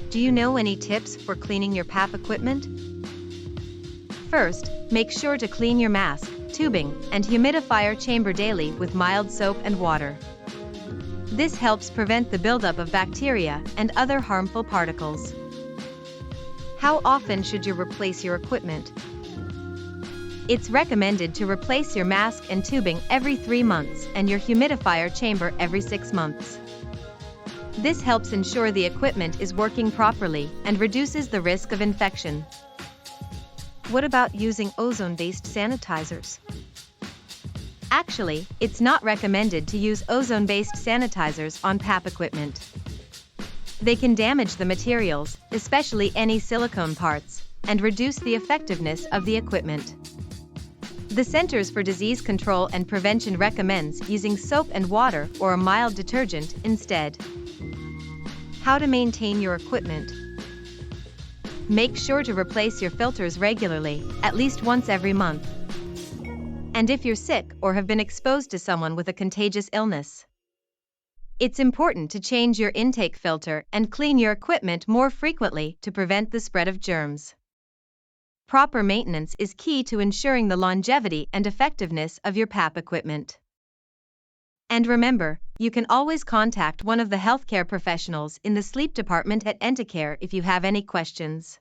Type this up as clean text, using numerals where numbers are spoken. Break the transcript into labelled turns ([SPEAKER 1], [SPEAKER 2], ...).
[SPEAKER 1] Do you know any tips for cleaning your PAP equipment? First, make sure to clean your mask, tubing, and humidifier chamber daily with mild soap and water. This helps prevent the buildup of bacteria and other harmful particles. How often should you replace your equipment? It's recommended to replace your mask and tubing every 3 months and your humidifier chamber every 6 months. This helps ensure the equipment is working properly and reduces the risk of infection. What about using ozone-based sanitizers? Actually, it's not recommended to use ozone-based sanitizers on PAP equipment. They can damage the materials, especially any silicone parts, and reduce the effectiveness of the equipment. The Centers for Disease Control and Prevention recommends using soap and water or a mild detergent instead. How to maintain your equipment? Make sure to replace your filters regularly, at least once every month. And if you're sick or have been exposed to someone with a contagious illness, it's important to change your intake filter and clean your equipment more frequently to prevent the spread of germs. Proper maintenance is key to ensuring the longevity and effectiveness of your PAP equipment. And remember, you can always contact one of the healthcare professionals in the sleep department at Enticare if you have any questions.